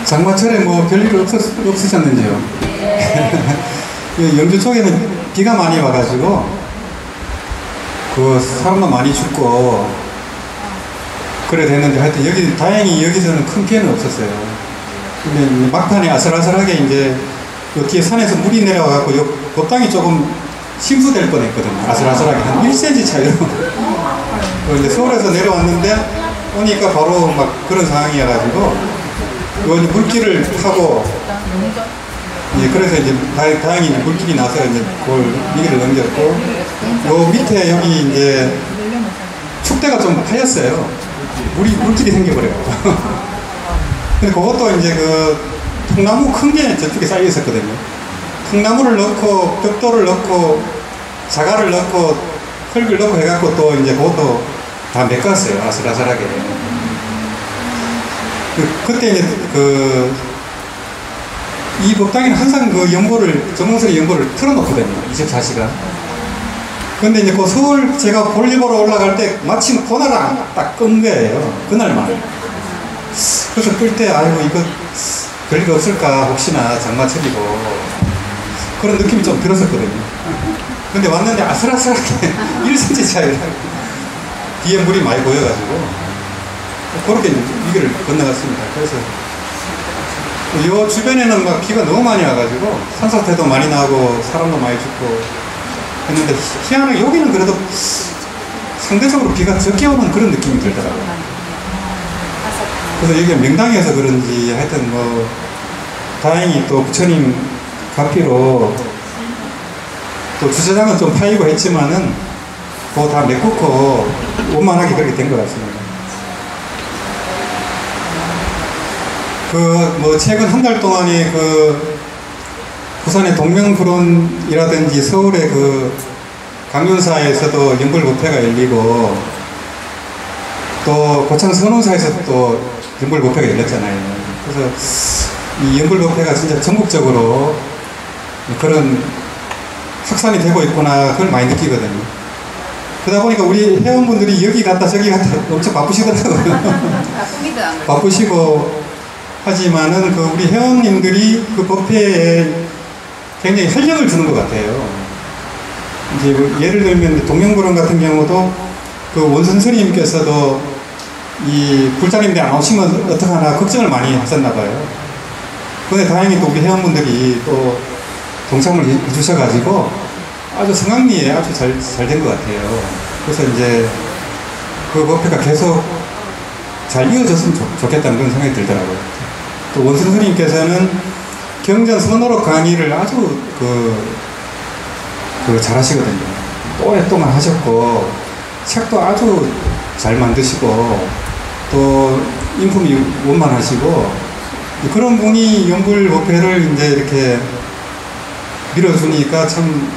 장마철에 뭐 별일 없으셨는지요? 네. 영주 쪽에는 비가 많이 와가지고 그 사람도 많이 죽고 그래 됐는데 하여튼 여기 다행히 여기서는 큰 피해는 없었어요. 근데 막판에 아슬아슬하게 이제 요 뒤에 산에서 물이 내려와갖고 요 법당이 조금 침수될 뻔했거든요. 아슬아슬하게 한 1cm 차이로. 근데 서울에서 내려왔는데 오니까 바로 막 그런 상황이어가지고 요 물길을 타고 예, 그래서 이제 다행히 물길이 나서 이제 그걸 위기를 넘겼고 요 밑에 여기 이제 축대가 좀 파였어요. 물길이 생겨버려요. 근데 그것도 이제 그 통나무 큰 게 저쪽에 쌓여 있었거든요. 통나무를 넣고 벽돌을 넣고 자갈을 넣고 흙을 넣고 해갖고 또 이제 그것도 다 메꿨어요. 아슬아슬하게. 그때 이제 이 법당에는 항상 그 연고를, 정동설의 연고를 틀어놓거든요. 24시간. 근데 이제 그 서울 제가 볼일 보러 올라갈 때 마침 그날 딱 끈 거예요. 그날만. 그래서 끌 때, 아이고, 이거 별일 없을까, 혹시나 장마철이고. 그런 느낌이 좀 들었었거든요. 근데 왔는데 아슬아슬하게 1cm 차이라 뒤에 물이 많이 보여가지고. 그렇게 위기를 건너갔습니다. 그래서 이 주변에는 막 비가 너무 많이 와가지고 산사태도 많이 나고 사람도 많이 죽고 했는데 희한하게 여기는 그래도 상대적으로 비가 적게 오는 그런 느낌이 들더라고요. 그래서 여기가 명당이어서 그런지 하여튼 뭐 다행히 또 부처님 가피로 또 주차장은 좀 파이고 했지만은 그거 다 메꾸고 원만하게 그렇게 된 것 같습니다. 뭐 최근 한 달 동안에 부산의 동명불원이라든지 서울의 강윤사에서도 연불법회가 열리고 또 고창 선운사에서 또 연불법회가 열렸잖아요. 그래서 이 연불법회가 진짜 전국적으로 그런 확산이 되고 있구나 그걸 많이 느끼거든요. 그러다 보니까 우리 회원분들이 여기 갔다 저기 갔다 엄청 바쁘시더라고요. 바쁘시고 하지만은 우리 회원님들이 법회에 굉장히 활력을 주는 것 같아요. 이제 예를 들면 동명불원 같은 경우도 원선 스님께서도 이 불자님들 안 오시면 어떡하나 걱정을 많이 하셨나 봐요. 근데 다행히 또 우리 회원분들이 또 동참을 해주셔가지고 아주 성황리에 아주 잘 된 것 같아요. 그래서 이제 법회가 계속 잘 이어졌으면 좋겠다는 그런 생각이 들더라고요. 또 원선 스님께서는 경전 선어록 강의를 아주 잘하시거든요. 오랫동안 하셨고 책도 아주 잘 만드시고 또 인품이 원만하시고 그런 분이 연불법회를 이제 이렇게 밀어주니까 참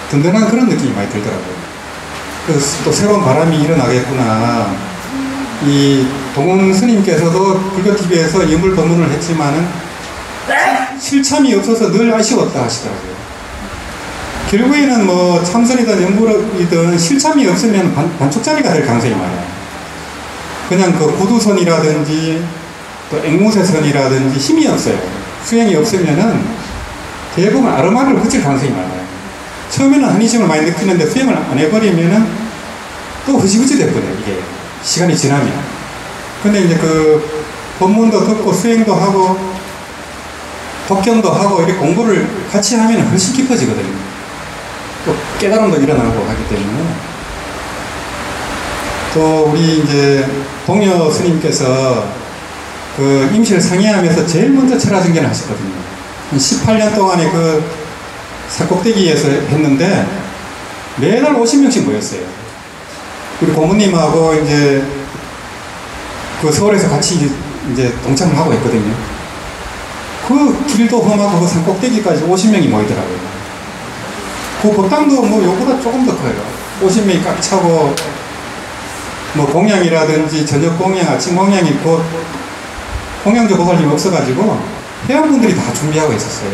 든든한 그런 느낌이 많이 들더라고요. 그래서 또 새로운 바람이 일어나겠구나. 이 동원 스님께서도 불교TV에서 연불 법문을 했지만은 실참이 없어서 늘 아쉬웠다 하시더라고요. 결국에는 뭐 참선이든 연불이든 실참이 없으면 반쪽짜리가 될 가능성이 많아요. 그냥 구두선이라든지 또 앵무새선이라든지 힘이 없어요. 수행이 없으면은 대부분 아르마를 붙일 가능성이 많아요. 처음에는 한의심을 많이 느끼는데 수행을 안 해버리면은 또 흐지부지 됐거든요, 이게. 시간이 지나면. 근데 이제 법문도 듣고 수행도 하고 독경도 하고 이렇게 공부를 같이 하면 훨씬 깊어지거든요. 또 깨달음도 일어나고 하기 때문에. 또 우리 이제 동여 스님께서 임시를 상의하면서 제일 먼저 철화증견을 하셨거든요. 한 18년 동안에 산꼭대기에서 했는데 매달 50명씩 모였어요. 우리 고모님하고 이제 서울에서 같이 이제 동참을 하고 있거든요. 길도 험하고 산꼭대기까지 50명이 모이더라고요. 법당도 뭐 요보다 조금 더 커요. 50명이 꽉 차고 뭐 공양이라든지 저녁 공양, 아침 공양이 공양조 보살님 없어가지고 회원분들이 다 준비하고 있었어요.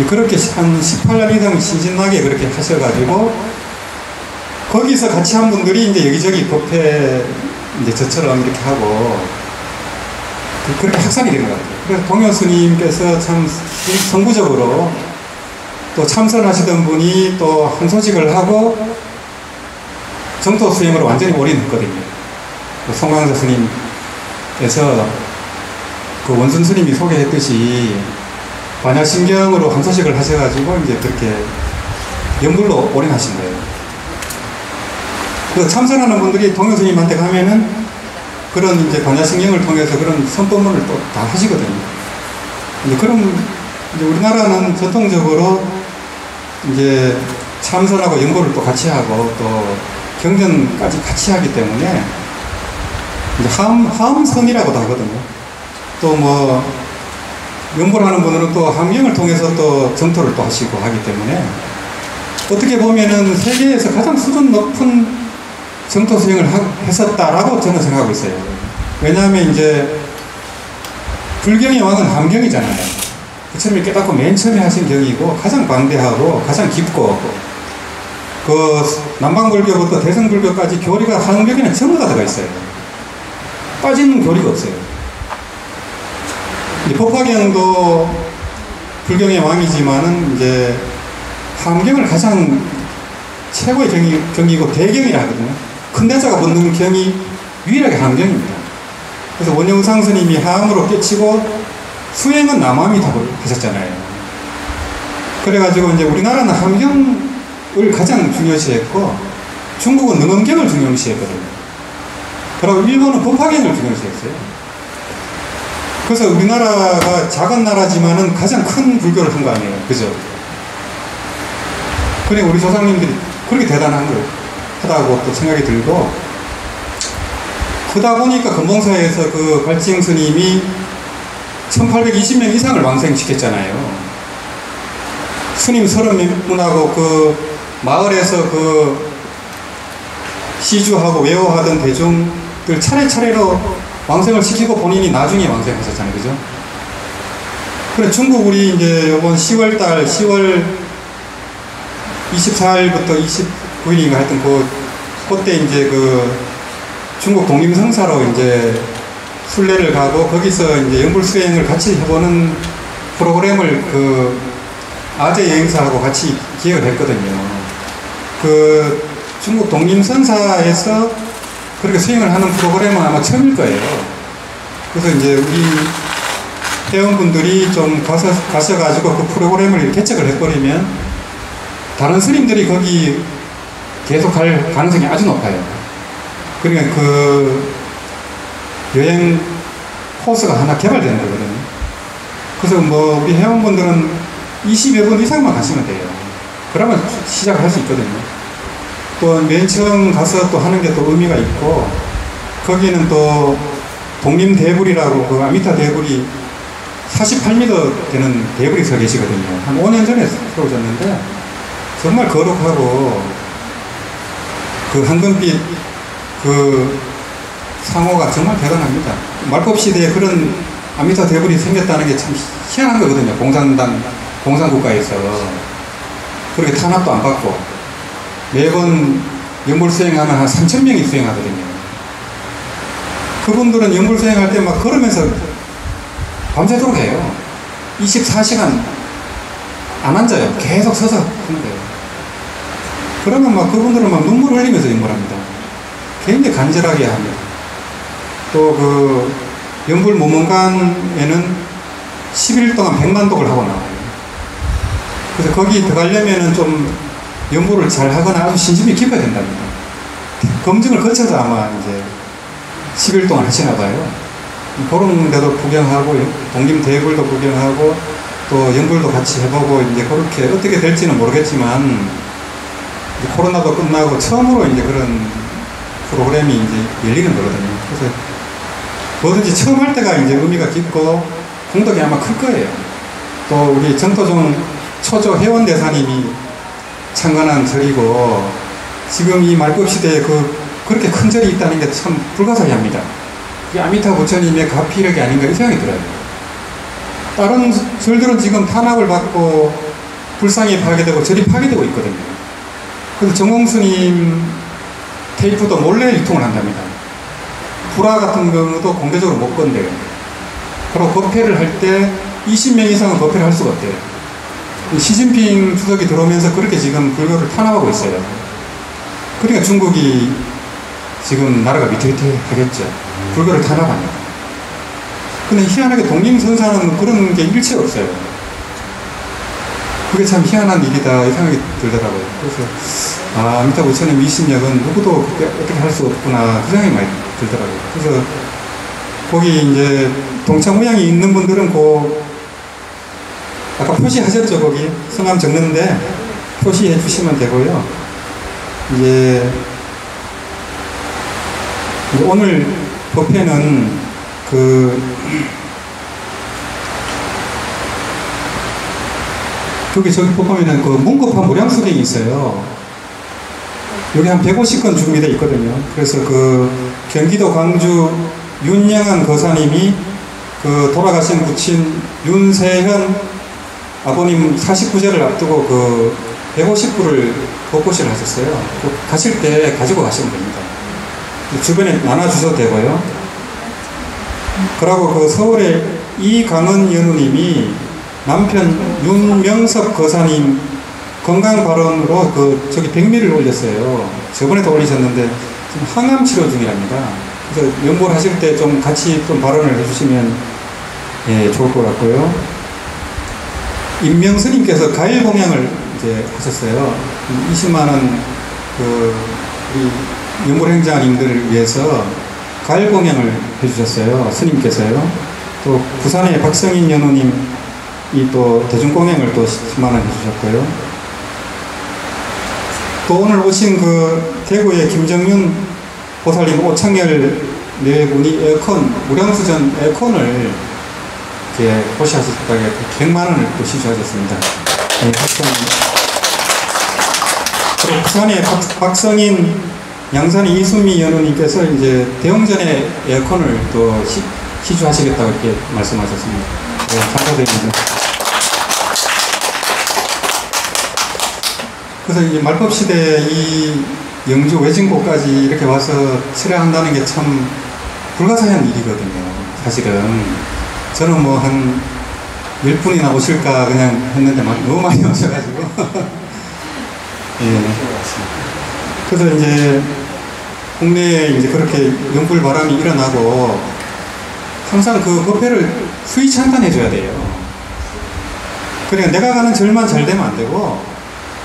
그렇게 한 18년 이상 신신나게 그렇게 하셔가지고 거기서 같이 한 분들이 이제 여기저기 법회 이제 저처럼 이렇게 하고 그렇게 확산이 된 것 같아요. 그래서 동요 스님께서 참 성구적으로 또 참선하시던 분이 또 한 소식을 하고 정토 수행으로 완전히 올인했거든요. 송광사 스님께서 그 원순 스님이 소개했듯이 반야신경으로 한 소식을 하셔가지고 이제 그렇게 연불로 올인하신 거예요. 그 참선하는 분들이 동요 스님한테 가면은 그런 이제 반야신경을 통해서 그런 선법문을 또 다 하시거든요. 이제 그럼 이제 우리나라는 전통적으로 이제 참선하고 연보를 또 같이 하고 또 경전까지 같이 하기 때문에 이제 하음선이라고도 하거든요. 또 뭐 연보를 하는 분들은 또 함경을 통해서 또 정토를 또 하시고 하기 때문에 어떻게 보면은 세계에서 가장 수준 높은 정토 수행을 했었다라고 저는 생각하고 있어요. 왜냐하면 이제 불경의 왕은 함경이잖아요. 부처님이 깨닫고 맨 처음에 하신 경이고 가장 방대하고 가장 깊고 그 남방불교부터 대승불교까지 교리가 함경에는 전부 다 들어가 있어요. 빠지는 교리가 없어요. 법화경도 불경의 왕이지만은 이제 함경을 가장 최고의 경이고 대경이라 하거든요. 큰 대자가 붙는 경이 유일하게 함경입니다. 그래서 원영상 스님이 하음으로 깨치고 수행은 남아미탑을 하셨잖아요. 그래가지고 이제 우리나라는 함경을 가장 중요시했고 중국은 능엄경을 중요시했거든요. 그리고 일본은 법화경을 중요시했어요. 그래서 우리나라가 작은 나라지만은 가장 큰 불교를 한 거 아니에요. 그죠? 그래 우리 조상님들이 그렇게 대단한 걸 하다고 또 생각이 들고 그러다 보니까 금봉사에서 그 발지영 스님이 1820명 이상을 왕생시켰잖아요. 스님 30분하고 그 마을에서 그 시주하고 외워하던 대중들 차례차례로 왕생을 시키고 본인이 나중에 왕생하셨잖아요. 그죠? 그래 중국 우리 이제 이번 10월달 10월 24일부터 29일인가 하여튼 그때 이제 그 중국 독립성사로 이제 순례를 가고 거기서 이제 연불수행을 같이 해보는 프로그램을 그 아재 여행사하고 같이 기획을 했거든요. 그 중국 독립성사에서 그렇게 수행을 하는 프로그램은 아마 처음일 거예요. 그래서 이제 우리 회원분들이 좀 가셔가지고 그 프로그램을 개척을 해버리면 다른 스님들이 거기 계속 갈 가능성이 아주 높아요. 그러니까 그 여행 코스가 하나 개발되는 거거든요. 그래서 뭐 우리 회원분들은 20여 분 이상만 가시면 돼요. 그러면 시작을 할 수 있거든요. 또 맨 처음 가서 또 하는 게 또 의미가 있고 거기는 또 독림대불이라고 그 아미타 대불이 48m 되는 대불이 서 계시거든요. 한 5년 전에 세워졌는데 정말 거룩하고 그 황금빛 그 상호가 정말 대단합니다. 말법 시대에 그런 아미타 대불이 생겼다는 게 참 희한한 거거든요. 공산국가에서 그렇게 탄압도 안 받고 매번 연불 수행하면 한 3,000명이 수행하거든요. 그분들은 연불 수행할 때 막 걸으면서 밤새도록 해요. 24시간 안 앉아요. 계속 서서 하는 거예요. 그러면 막 그분들은 막 눈물을 흘리면서 연불합니다. 굉장히 간절하게 합니다. 또 그 연불 모문관에는 11일 동안 100만 독을 하고 나와요. 그래서 거기 들어가려면은 좀 연불을 잘 하거나 아주 신심이 깊어야 된답니다. 검증을 거쳐서 아마 이제 10일 동안 하시나 봐요. 그런 데도 구경하고 독림대불도 구경하고 또 연불도 같이 해보고 이제 그렇게 어떻게 될지는 모르겠지만 코로나도 끝나고 처음으로 이제 그런 프로그램이 이제 열리는 거거든요. 그래서 뭐든지 처음 할 때가 이제 의미가 깊고 공덕이 아마 클 거예요. 또 우리 정토종 초조 회원대사님이 창건한 절이고 지금 이 말법 시대에 그렇게 큰 절이 있다는 게 참 불가사의합니다. 이 아미타 부처님의 가피력이 아닌가 이 생각이 들어요. 다른 절들은 지금 탄압을 받고 불상이 파괴되고 절이 파괴되고 있거든요. 그래서 정공스님 테이프도 몰래 유통을 한답니다. 불화 같은 경우도 공개적으로 못 건대요. 바로 법회를 할 때 20명 이상은 법회를 할 수가 없대요. 시진핑 주석이 들어오면서 그렇게 지금 불교를 탄압하고 있어요. 그러니까 중국이 지금 나라가 위태위태하겠죠. 불교를 탄압하니까. 근데 희한하게 독립선사는 그런 게 일체 없어요. 그게 참 희한한 일이다 이 생각이 들더라고요. 그래서 아미타 부처님 20력은 누구도 어떻게 할 수 없구나 그 생각이 많이 들더라고요. 그래서 거기 이제 동창우양이 있는 분들은 아까 표시하셨죠. 거기 성함 적는데 표시해 주시면 되고요. 이제 오늘 법회는 저기 보면은 문급한 무량수경이 있어요. 여기 한 150건 준비되어 있거든요. 그래서 경기도 광주 윤영한 거사님이 돌아가신 부친 윤세현 아버님 49제를 앞두고 150부를 법고시를 하셨어요. 가실 때 가지고 가시면 됩니다. 주변에 나눠주셔도 되고요. 그리고 서울의 이강은 연우님이 남편 윤명섭 거사님 건강발언으로 저기 백미를 올렸어요. 저번에도 올리셨는데 지금 항암 치료 중이랍니다. 그래서 연보를 하실 때 좀 같이 좀 발언을 해주시면 좋을 것 같고요. 임명스님께서 가일 공양을 이제 하셨어요. 20만원 우리 연보행자님들을 위해서 가일 공양을 해주셨어요. 스님께서요. 또 부산의 박성인 연우님이 또 대중공양을 또 10만원 해주셨고요. 또 오늘 오신 대구의 김정윤 보살님 오창열 네 분이 무량수전 에어컨을 이렇게 보시하셨다고 100만원을 또 시주하셨습니다. 네, 그리고 부산의 박성인 양산의 이순미 연우님께서 이제 대웅전의 에어컨을 또 시주하시겠다고 이렇게 말씀하셨습니다. 네, 감사드립니다. 그래서 이제 말법시대에 이 영주 외진고까지 이렇게 와서 칠해한다는 게 참 불가사의한 일이거든요. 사실은 저는 뭐 한 10분이나 오실까 그냥 했는데 너무 많이 오셔가지고 예. 그래서 이제 국내에 이제 그렇게 연불 바람이 일어나고 항상 법회를 수위 찬탄해줘야 돼요. 그러니까 내가 가는 절만 잘 되면 안 되고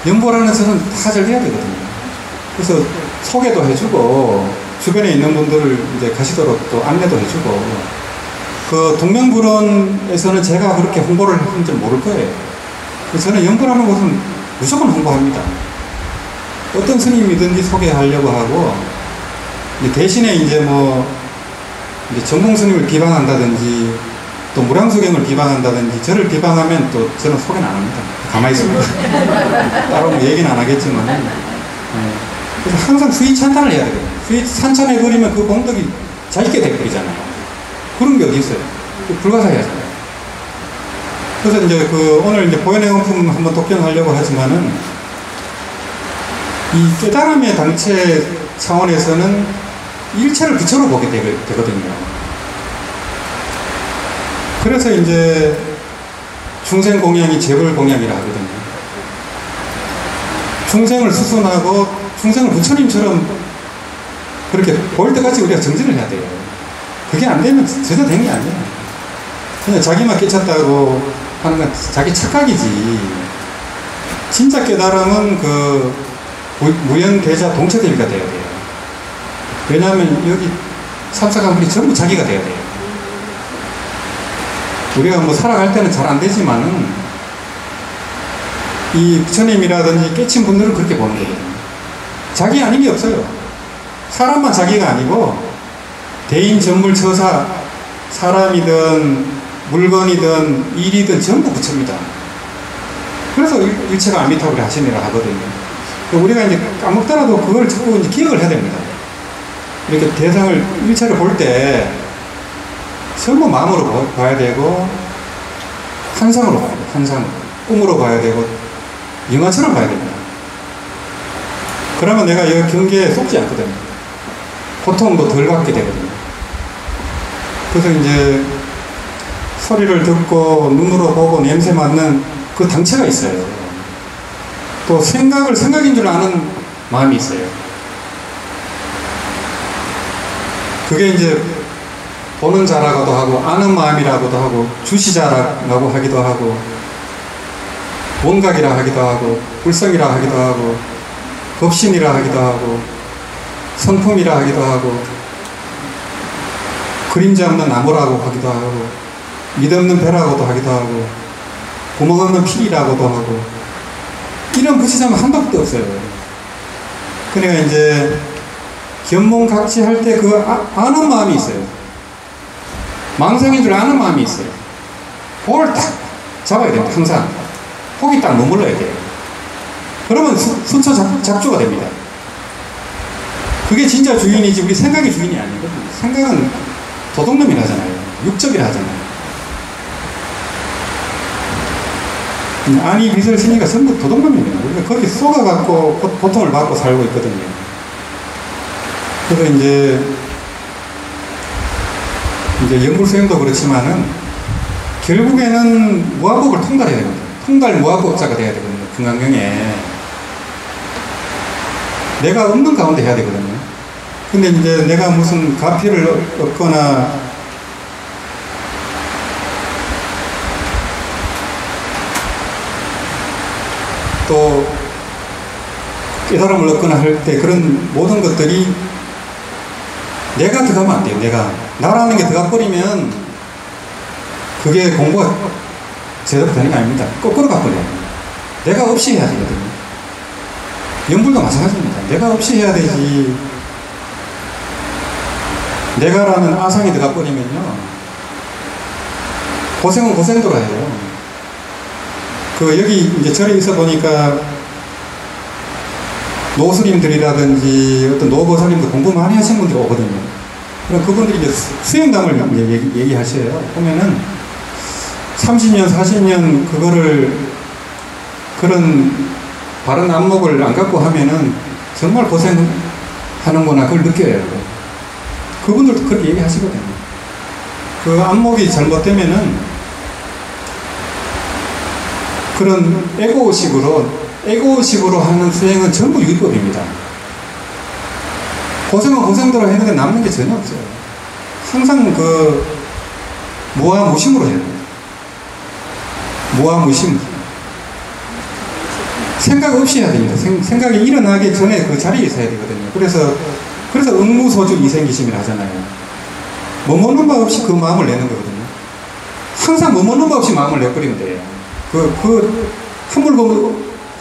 연보라는 절은 다 잘 돼야 되거든요. 그래서 소개도 해주고 주변에 있는 분들을 이제 가시도록 또 안내도 해주고 동명불원에서는 제가 그렇게 홍보를 하는지 모를 거예요. 저는 연보라는 곳은 무조건 홍보합니다. 어떤 스님이든지 소개하려고 하고 대신에 이제 정봉 스님을 비방한다든지 또 무량수경을 비방한다든지 저를 비방하면 또 저는 소개는 안 합니다. 가만히 있습니다. 따로 얘기는 안 하겠지만 그래서 항상 수위 찬탄을 해야 되거든요. 수위 찬찬해버리면 그 공덕이 자기게 돼버리잖아요. 그런 게 어디 있어요? 불가사의하잖아요. 그래서 이제 오늘 이제 보현의원품 한번 독견하려고 하지만은 이 깨달음의 당체 차원에서는 일체를 부처로 보게 되거든요. 그래서 이제 중생 공양이 재불 공양이라 하거든요. 중생을 수순하고 중생을 부처님처럼 그렇게 보일 때까지 우리가 정진을 해야 돼요. 그게 안 되면 전혀 된 게 아니에요. 그냥 자기만 깨쳤다고 하는 건 자기 착각이지. 진짜 깨달음은 무연대자 동체대비가 돼야 돼요. 왜냐하면 여기 참석한 분이 전부 자기가 돼야 돼요. 우리가 살아갈 때는 잘 안 되지만은 이 부처님이라든지 깨친 분들은 그렇게 보는 거예요. 자기 아닌 게 없어요. 사람만 자기가 아니고 대인, 전물, 처사, 사람이든 물건이든 일이든 전부 부처입니다. 그래서 일체가 아미타불이 하심이라 하거든요. 우리가 이제 까먹더라도 그걸 자꾸 이제 기억을 해야 됩니다. 이렇게 대상을 일체를 볼 때 전부 마음으로 봐야 되고 환상으로 봐야 돼요. 환상으로. 꿈으로 봐야 되고 영화처럼 봐야 됩니다. 그러면 내가 이 경계에 속지 않거든요. 고통도 덜 받게 되거든요. 그래서 이제 소리를 듣고 눈으로 보고 냄새 맡는 그 당체가 있어요. 또 생각을 생각인 줄 아는 마음이 있어요. 그게 이제 보는 자라고도 하고 아는 마음이라고도 하고 주시자라고 하기도 하고 원각이라 하기도 하고 불성이라 하기도 하고 법신이라 하기도 하고 성품이라 하기도 하고 그림자 없는 나무라고 하기도 하고 mid없는 배라고도 하기도 하고 구멍 없는 피라고도 하고 이런 부치자면 한도 끝도 없어요. 그러니까 이제 견몽각치 할 때 그 아는 마음이 있어요. 망상인 줄 아는 마음이 있어요. 그걸 딱 잡아야 됩니다. 항상 폭이 딱 머물러야 돼요. 그러면 순서 작주가 됩니다. 그게 진짜 주인이지 우리 생각이 주인이 아니거든요. 생각은 도둑놈이라 하잖아요. 육적이라 하잖아요. 아니 빛을 쓰니까 전부 도둑놈입니다. 우리가 거기 속아갖고 고통을 받고 살고 있거든요. 그래서 이제 연불수행도 그렇지만은 결국에는 무아법을 통달해야 됩니다. 통달 무아법자가 돼야 되거든요. 중앙경에 내가 없는 가운데 해야 되거든요. 근데 이제 내가 무슨 가피를 얻거나 또 깨달음을 얻거나 할 때 그런 모든 것들이 내가 들어가면 안 돼요. 나라는 게 들어가 버리면 그게 공부가 제대로 되는 게 아닙니다. 거꾸로 가버려요. 내가 없이 해야 되거든요. 연불도 마찬가지입니다. 내가 없이 해야 되지. 내가라는 아상이 들어가 버리면요. 고생은 고생대로 해요. 여기 이제 절에 있어 보니까 노스님들이라든지 어떤 노보살님들 공부 많이 하신 분들이 오거든요. 그럼 그분들이 이제 수행담을 얘기하셔요. 보면은 30년, 40년 그런 바른 안목을 안 갖고 하면은 정말 고생하는구나 그걸 느껴요. 그분들도 그렇게 얘기하시거든요. 그 안목이 잘못되면은 그런 에고식으로 하는 수행은 전부 유의법입니다. 고생은 고생대로 했는데 남는 게 전혀 없어요. 항상 무아무심으로 해야 돼요. 무아무심. 생각 없이 해야 됩니다. 생각이 일어나기 전에 그 자리에 있어야 되거든요. 그래서 응무소주 이생기심이라 하잖아요. 머무는 바 없이 그 마음을 내는 거거든요. 항상 머무는 바 없이 마음을 내버리면 돼요.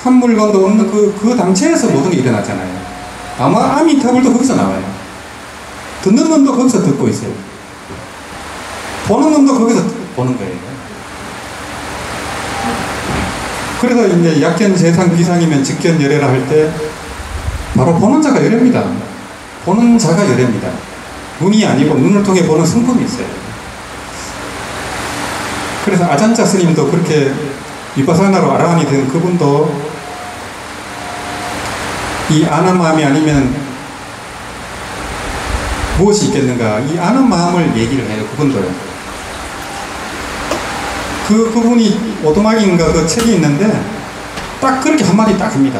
한 물건도 없는 그 당체에서 모든 게 일어나잖아요. 아마 아미타불도 거기서 나와요. 듣는 놈도 거기서 듣고 있어요. 보는 놈도 거기서 보는 거예요. 그래서 이제 약견 재상 비상이면 직견 열애라 할 때 바로 보는 자가 열애입니다. 보는 자가 열애입니다. 눈이 아니고 눈을 통해 보는 성품이 있어요. 그래서 아잔자 스님도 그렇게 위파사나로 아라한이 된 그분도 이 아는 마음이 아니면 무엇이 있겠는가, 이 아는 마음을 얘기를 해요. 그분도요. 그분이 오도막인가 그 책이 있는데 딱 그렇게 한마디 딱 합니다.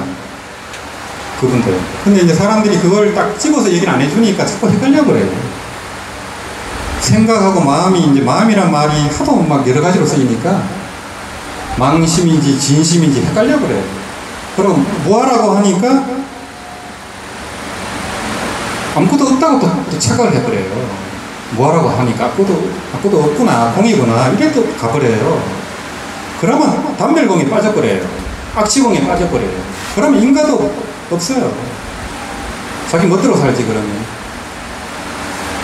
그분도요. 근데 이제 사람들이 그걸 딱 집어서 얘기를 안 해주니까 자꾸 헷갈려 버려요. 생각하고 마음이 이제 마음이란 말이 하도 막 여러 가지로 쓰이니까 망심인지 진심인지 헷갈려 버려요. 그럼 무아라고 하니까 아무것도 없다고 또 착각을 해버려요. 무아라고 하니까 아무것도 없구나, 공이구나, 이렇게 또 가버려요. 그러면 단멸공에 빠져버려요. 악취공에 빠져버려요. 그러면 인가도 없어요. 자기 멋대로 살지. 그러면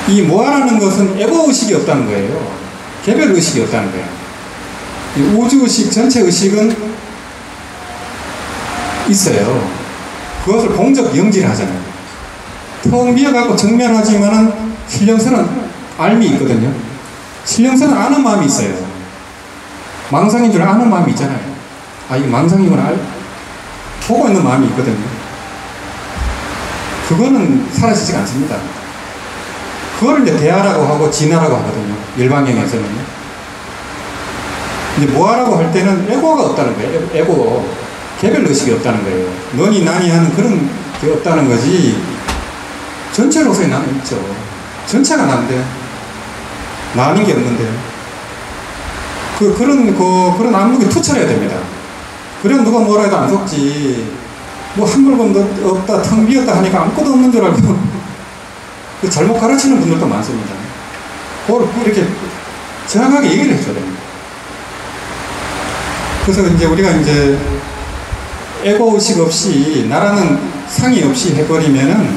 이 무아라는 것은 에고의식이 없다는 거예요. 개별의식이 없다는 거예요. 이 우주의식, 전체의식은 있어요. 그것을 공적 영질하잖아요. 텅 비어갖고 정면하지만은 신령선은 알미 있거든요. 신령선은 아는 마음이 있어요. 망상인 줄 아는 마음이 있잖아요. 아, 이게 망상이구나 보고 있는 마음이 있거든요. 그거는 사라지지가 않습니다. 그거를 이제 대하라고 하고 진하라고 하거든요. 일반경에서는요. 이제 뭐하라고 할 때는 에고가 없다는 거예요. 에고. 개별 의식이 없다는 거예요. 너니 나니 하는 그런 게 없다는 거지. 전체로서의 나는 있죠. 전체가 난데. 나는 게 없는데. 그런 암묵이 투철해야 됩니다. 그래야 누가 뭐라 해도 안 속지. 뭐 한 물건도 없다, 텅 비었다 하니까 아무것도 없는 줄 알고. 잘못 가르치는 분들도 많습니다. 그걸 이렇게 정확하게 얘기를 해줘야 됩니다. 그래서 이제 우리가 이제 에고의식 없이, 나라는 상이 없이 해버리면은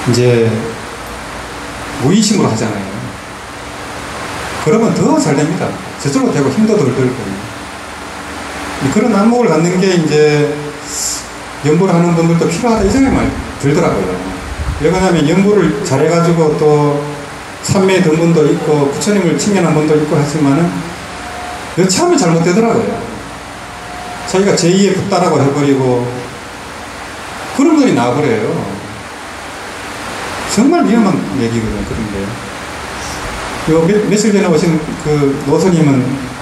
이제 무의식으로 하잖아요. 그러면 더 잘 됩니다. 저절로 되고 힘도 덜 들고. 그런 안목을 갖는 게 이제 연구를 하는 분들도 필요하다 이 생각이 많이 들더라고요. 왜 그러냐면 연구를 잘해가지고 또 삼매에 든 분도 있고 부처님을 칭찬한 분도 있고 하지만은 여차하면 잘못되더라고요. 자기가 제2의 붓다라고 해버리고 그런 분이 나와버려요. 정말 위험한 얘기거든요. 그런데 며칠 전에 오신 그 노스님은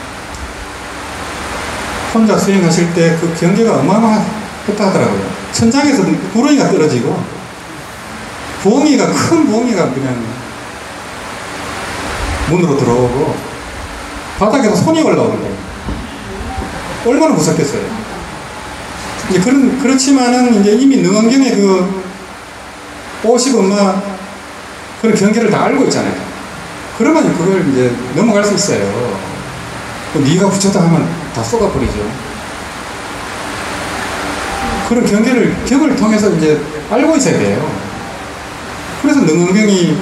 혼자 수행하실 때 그 경계가 어마어마했다 하더라고요. 천장에서 구렁이가 떨어지고 부엉이가, 큰 부엉이가 그냥 문으로 들어오고 바닥에서 손이 올라오는데 얼마나 무섭겠어요. 이제 그렇지만은 이제 이미 능언경에 그 50엄마 그런 경계를 다 알고 있잖아요. 그러면 그걸 이제 넘어갈 수 있어요. 네가 붙였다 하면 다 쏘가버리죠. 그런 격을 통해서 이제 알고 있어야 돼요. 그래서 능언경이,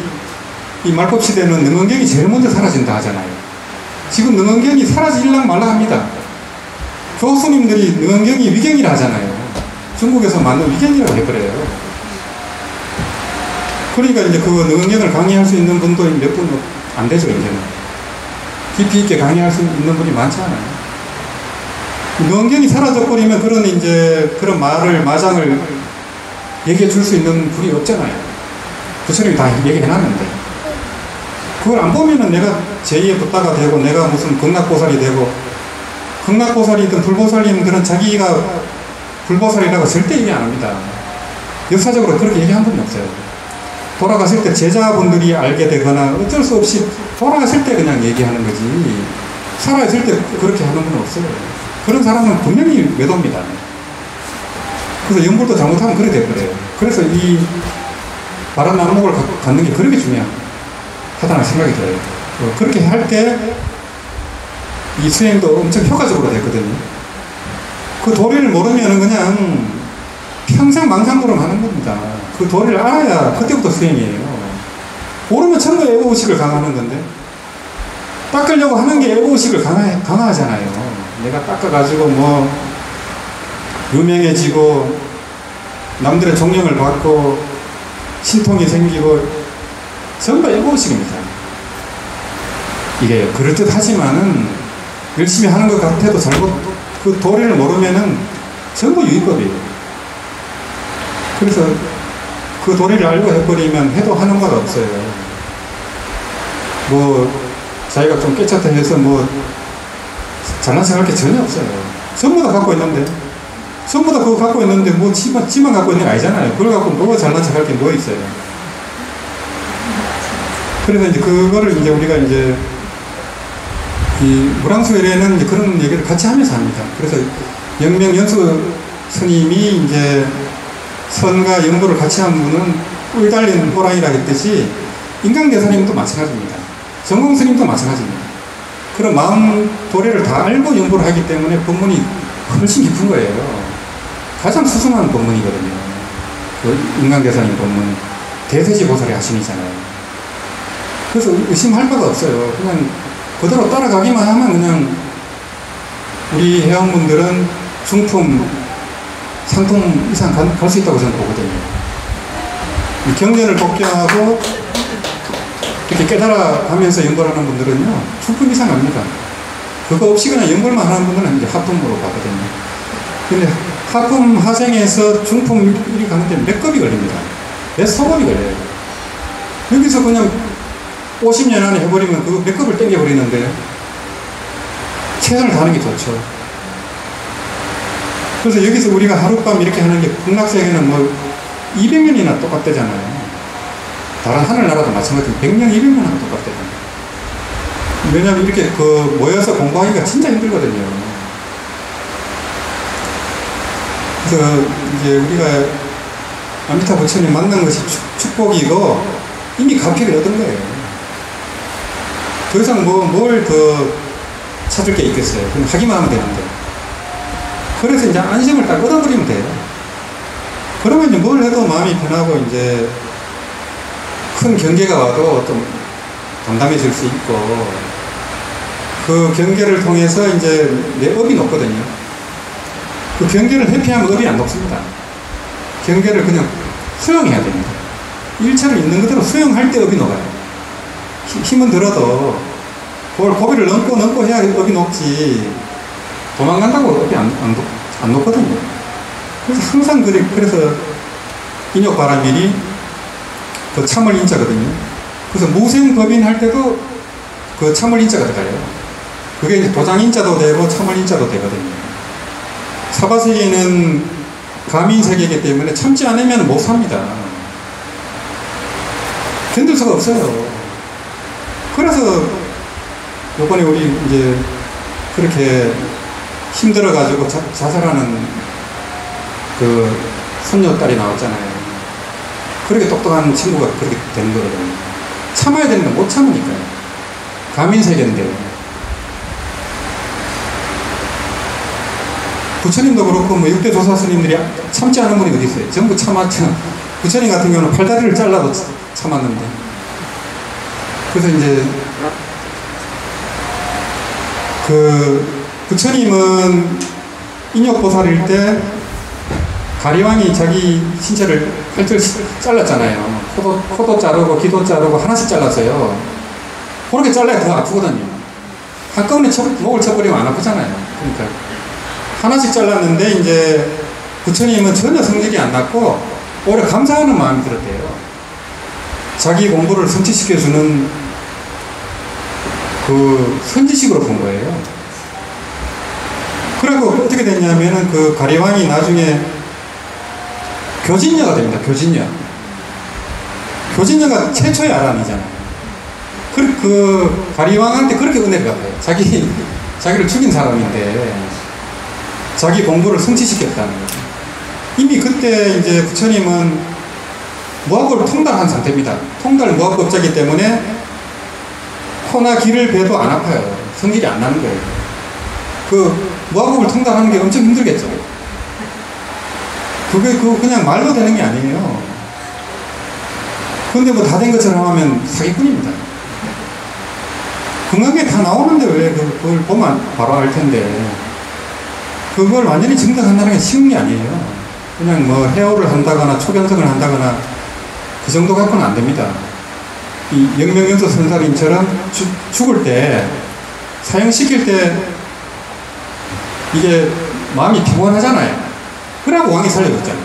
이 말법 시대는 능언경이 제일 먼저 사라진다 하잖아요. 지금 능언경이 사라질랑 말랑 합니다. 교수님들이 능언경이 위경이라 하잖아요. 중국에서 만든 위경이라고 해버려요. 그러니까 이제 그 능언경을 강의할 수 있는 분도 몇 분 안 되죠, 이제는. 깊이 있게 강의할 수 있는 분이 많지 않아요. 능언경이 사라져버리면 그런 말을, 마장을 얘기해 줄 수 있는 분이 없잖아요. 부처님이 다 얘기해놨는데. 그걸 안 보면은 내가 제2의 붓다가 되고, 내가 무슨 극락보살이 되고, 극락보살이든 불보살이든 그런 자기가 불보살이라고 절대 얘기 안 합니다. 역사적으로 그렇게 얘기한 분이 없어요. 돌아가실 때 제자분들이 알게 되거나 어쩔 수 없이 돌아가실 때 그냥 얘기하는 거지, 살아있을 때 그렇게 하는 분은 없어요. 그런 사람은 분명히 외도입니다. 그래서 연불도 잘못하면 그렇게 돼버려요. 그래서 이 바른 안목을 갖는 게 그렇게 중요하다는 생각이 들어요. 그렇게 할 때 이 수행도 엄청 효과적으로 됐거든요. 그 도리를 모르면 그냥 평생 망상도로 하는 겁니다. 그 도리를 알아야 그때부터 수행이에요. 모르면 전부 에고의식을 강화하는 건데, 닦으려고 하는 게 에고의식을 강화하잖아요. 내가 닦아가지고 뭐 유명해지고 남들의 존경을 받고 신통이 생기고 전부 에고의식입니다. 이게 그럴듯 하지만은 열심히 하는 것 같아도 잘못, 그 도리를 모르면은 전부 유의법이에요. 그래서 그 도리를 알고 해버리면 해도 하는 말 없어요. 뭐 자기가 좀 깨쳤다 해서 뭐 잘난 척할 게 전혀 없어요. 전부 다 갖고 있는데, 전부 다 그거 갖고 있는데 뭐 지만 갖고 있는 게 아니잖아요. 그걸 갖고 뭐 잘난 척할 게 뭐 있어요. 그래서 이제 그거를 이제 우리가 이제 이 무랑수열에는 이제 그런 얘기를 같이 하면서 합니다. 그래서 영명연수 스님이 이제 선과 연구를 같이 한 분은 뿔 달린 호랑이라 했듯이 인강대사님도 마찬가지입니다. 정공스님도 마찬가지입니다. 그런 마음 도래를 다 알고 연구를 하기 때문에 법문이 훨씬 깊은 거예요. 가장 수승한 법문이거든요. 그 인강대사님 법문, 대세지 보살의 하심이잖아요. 그래서 의심할 바가 없어요. 그냥 그대로 따라가기만 하면 그냥 우리 회원분들은 중품, 상품 이상 갈 수 있다고 저는 보거든요. 경전을 독려하고 이렇게 깨달아가면서 연구를 하는 분들은요, 중품 이상 갑니다. 그거 없이 그냥 연구만 하는 분들은 이제 하품으로 가거든요. 근데 하품 하생에서 중품 일이 가는데 몇 겁이 걸립니다. 몇 소급이 걸려요. 여기서 그냥 50년 안에 해버리면 그 몇 겁을 땡겨버리는데, 최선을 다하는 게 좋죠. 그래서 여기서 우리가 하룻밤 이렇게 하는 게 극락세계는 뭐 200년이나 똑같대잖아요. 다른 하늘나라도 마찬가지로 100년, 200년하고 똑같대잖아요. 왜냐면 이렇게 모여서 공부하기가 진짜 힘들거든요. 그래서 이제 우리가 아미타 부처님 만난 것이 축복이고 이미 가피를 얻은 거예요. 더 이상 뭘 더 찾을 게 있겠어요. 그럼 하기만 하면 되는데. 그래서 이제 안심을 딱 얻어버리면 돼요. 그러면 이제 뭘 해도 마음이 편하고 이제 큰 경계가 와도 좀 담담해질 수 있고 그 경계를 통해서 이제 내 업이 높거든요. 그 경계를 회피하면 업이 안 높습니다. 경계를 그냥 수용해야 됩니다. 일체를 있는 그대로 수용할 때 업이 높아요. 힘은 들어도 그걸 고비를 넘고 해야 업이 높지 도망간다고 업이 안 높거든요. 그래서 항상 그래서 인욕바라밀이 그 참을 인자거든요. 그래서 무생법인 할 때도 그 참을 인자가 들어가요. 그게 이제 도장 인자도 되고 참을 인자도 되거든요. 사바세계는 가민 세계이기 때문에 참지 않으면 못 삽니다. 견딜 수가 없어요. 그래서 요번에 우리 이제 그렇게 힘들어가지고 자살하는 그 손녀딸이 나왔잖아요. 그렇게 똑똑한 친구가 그렇게 되는 거거든요. 참아야 되는데 못 참으니까요. 가민세계인데. 부처님도 그렇고, 뭐, 6대 조사 스님들이 참지 않은 분이 어디 있어요? 전부 참았죠. 부처님 같은 경우는 팔다리를 잘라도 참았는데. 그래서 이제, 부처님은 인욕보살일 때, 가리왕이 자기 신체를 8절 잘랐잖아요. 코도 자르고 귀도 자르고 하나씩 잘랐어요. 그렇게 잘라야 더 아프거든요. 한꺼번에 목을 쳐버리면 안 아프잖아요. 그러니까 하나씩 잘랐는데 이제 부처님은 전혀 성질이 안 났고 오히려 감사하는 마음이 들었대요. 자기 공부를 성취시켜주는 그 선지식으로 본 거예요. 그리고 어떻게 됐냐면은 그 가리왕이 나중에 교진녀가 됩니다. 교진녀. 교진녀가 최초의 아란이잖아요. 그 가리왕한테 그렇게 은혜를 갚아요. 자기를 죽인 사람인데 자기 공부를 성취시켰다는 거죠. 이미 그때 이제 부처님은 무학을 통달한 상태입니다. 통달 무학법자이기 때문에 코나 귀를 베도 안 아파요. 성질이 안 나는 거예요. 그 무학법을 통달하는 게 엄청 힘들겠죠. 그거 그냥 말로 되는 게 아니에요. 근데 뭐 다 된 것처럼 하면 사기꾼입니다. 건강에 다 나오는데 왜 그걸 보면 바로 알 텐데. 그걸 완전히 증득한다는 게 쉬운 게 아니에요. 그냥 뭐 헤어를 한다거나 초변성을 한다거나 그 정도 갖고는 안 됩니다. 이 영명연소 선사님처럼 죽을 때, 사형시킬 때 이게 마음이 피곤하잖아요. 그래갖고 왕이 살려줬잖아요.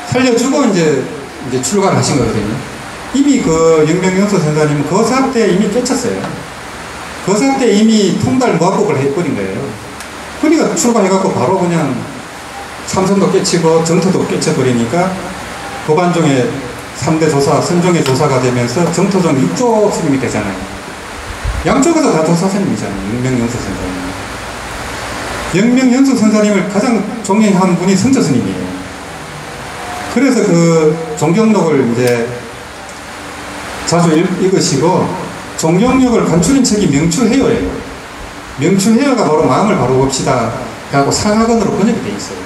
살려주고 이제 출가를 하신 거거든요. 이미 그 영명연소 선사님은 거사 때 이미 깨쳤어요. 거사 때 이미 통달 무학법을 해버린 거예요. 그러니까 출가해갖고 바로 그냥 삼선도 깨치고 정토도 깨쳐버리니까 도반종의 3대 조사, 선종의 조사가 되면서 정토종 6조 스님이 되잖아요. 양쪽에서 다 조사 스님이잖아요. 영명연소 선사님. 영명연소 선사님을 가장 존경한 분이 선조 스님이에요. 그래서 그 종경록을 이제 자주 읽으시고 종경록을 간추린 책이 명추해요예요. 명추해요가 바로 마음을 바로 봅시다 하고 상하건으로 번역이 되어 있어요.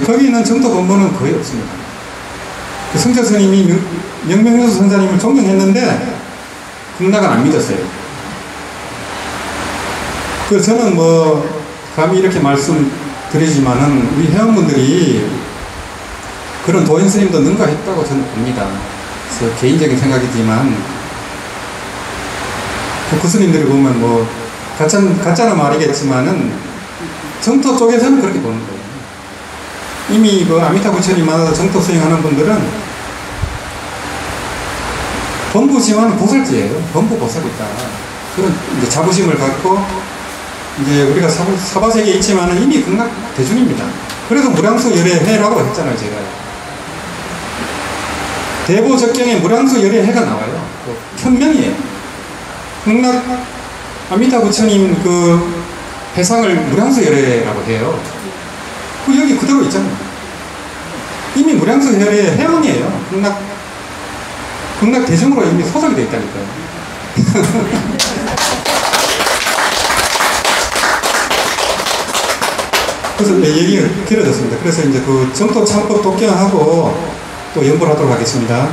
거기는 정토 본문은 거의 없습니다. 성조 스님이 영명연소 선사님을 존경했는데 극락은 안 믿었어요. 그래서 저는 뭐 감히 이렇게 말씀드리지만은 우리 회원분들이 그런 도인 스님도 능가했다고 저는 봅니다. 그래서 개인적인 생각이지만 그 스님들을 보면 뭐 가짜는 말이겠지만은 정토 쪽에서는 그렇게 보는 거예요. 이미 그 아미타 부처님 만나서 정토 수행하는 분들은 범부지만 보살지예요. 범부 보살이다. 그런 이제 자부심을 갖고 이제 우리가 서바색에 있지만은 이미 극락 대중입니다. 그래서 무량수 열애해라고 했잖아요, 제가. 대보적경에 무량수 열애해가 나와요. 현명이에요. 극락 아미타 부처님 그 해상을 무량수 열애라고 해요. 그 여기 그대로 있잖아요. 이미 무량수 열애의 회원이에요. 극락 대중으로 이미 소속이 되어 있다니까요. 그래서 얘기가 길어졌습니다. 그래서 이제 그 정토 창법 독경하고 또 연구를 하도록 하겠습니다.